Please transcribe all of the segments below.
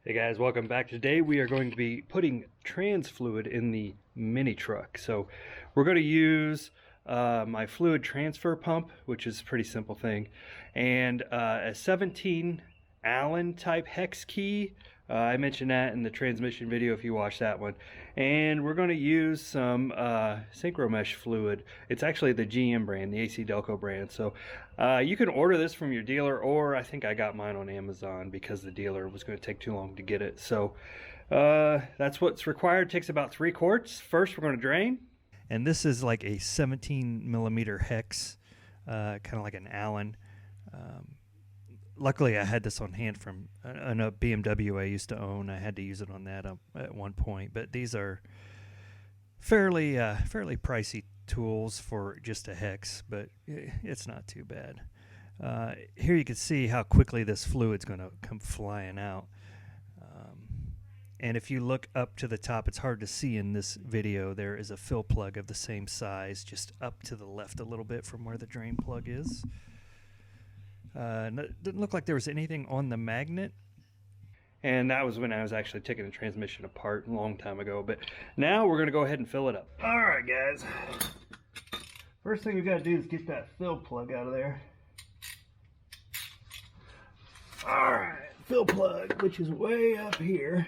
Hey guys, welcome back. Today we are going to be putting trans fluid in the MiniTruck. So we're going to use my fluid transfer pump, which is a pretty simple thing, and a 17 Allen type hex key. I mentioned that in the transmission video if you watched that one. And we're going to use some synchro mesh fluid. It's actually the GM brand, the AC Delco brand. So you can order this from your dealer, or I think I got mine on Amazon because the dealer was going to take too long to get it. So that's what's required. It takes about 3 quarts. First we're going to drain. And this is like a 17 millimeter hex, kind of like an Allen. Luckily, I had this on hand from a BMW I used to own. I had to use it on that at one point. But these are fairly pricey tools for just a hex, but it's not too bad. Here you can see how quickly this fluid's going to come flying out. And if you look up to the top, it's hard to see in this video, there is a fill plug of the same size, just up to the left a little bit from where the drain plug is. Didn't look like there was anything on the magnet, and that was when I was actually taking the transmission apart a long time ago. But now we're going to go ahead and fill it up. Alright guys, first thing we got to do is get that fill plug out of there. Alright, fill plug, which is way up here,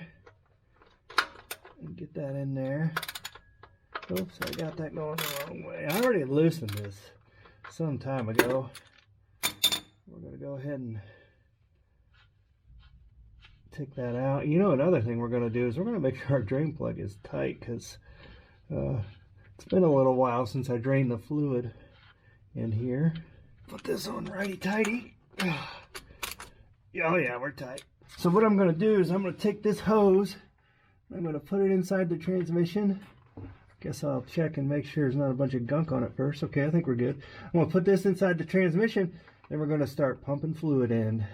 and get that in there. Oops, I got that going the wrong way. I already loosened this some time ago. We're going to go ahead and take that out. You know, another thing we're going to do is we're going to make sure our drain plug is tight, because it's been a little while since I drained the fluid in here. Put this on righty-tighty. Oh yeah, we're tight. So what I'm going to do is I'm going to take this hose, I'm going to put it inside the transmission. Guess I'll check and make sure there's not a bunch of gunk on it first. Okay, I think we're good. I'm going to put this inside the transmission. Then we're going to start pumping fluid in.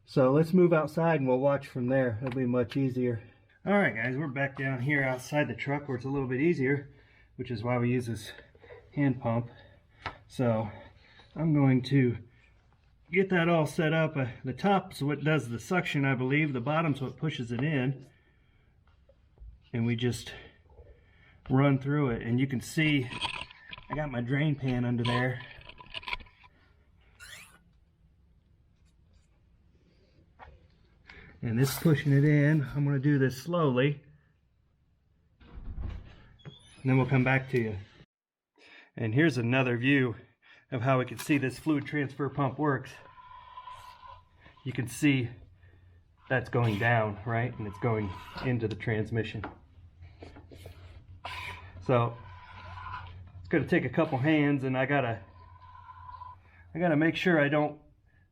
So let's move outside and we'll watch from there. It'll be much easier. Alright guys, we're back down here outside the truck where it's a little bit easier, which is why we use this hand pump. So I'm going to get that all set up. The top's what does the suction, I believe. The bottom's what pushes it in. And we just run through it. And you can see I got my drain pan under there. And this is pushing it in. I'm going to do this slowly, and then we'll come back to you. And here's another view of how we can see this fluid transfer pump works. You can see that's going down, right? And it's going into the transmission. So it's going to take a couple hands, and I gotta make sure I don't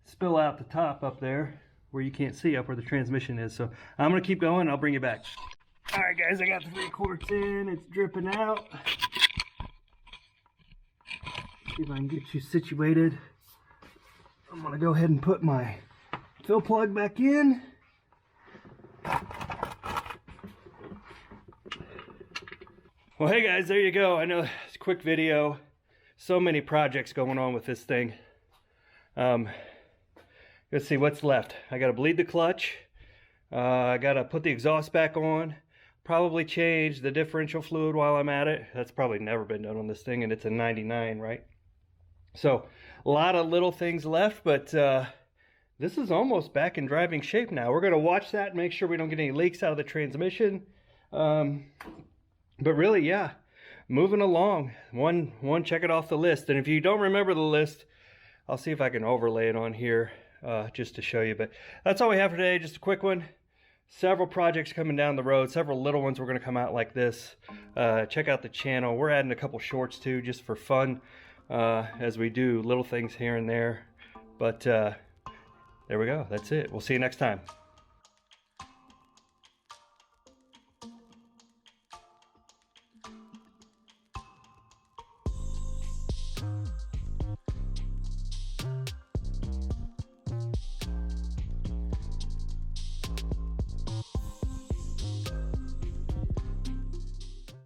spill out the top up there where you can't see up where the transmission is. So I'm gonna keep going, I'll bring you back. All right guys, I got the 3 quarts in, it's dripping out. See if I can get you situated. I'm gonna go ahead and put my fill plug back in. Well, hey guys, there you go. I know it's a quick video. So many projects going on with this thing. Let's see what's left. I gotta bleed the clutch. I gotta put the exhaust back on. Probably change the differential fluid while I'm at it. That's probably never been done on this thing, and it's a 99, right? So a lot of little things left, but this is almost back in driving shape now. We're gonna watch that and make sure we don't get any leaks out of the transmission. But really, yeah, moving along. One check it off the list. And if you don't remember the list, I'll see if I can overlay it on here. Just to show you. But that's all we have for today, just a quick one. Several projects coming down the road, several little ones we're going to come out like this. Check out the channel. We're adding a couple shorts too, just for fun, as we do little things here and there. But there we go, that's it. We'll see you next time.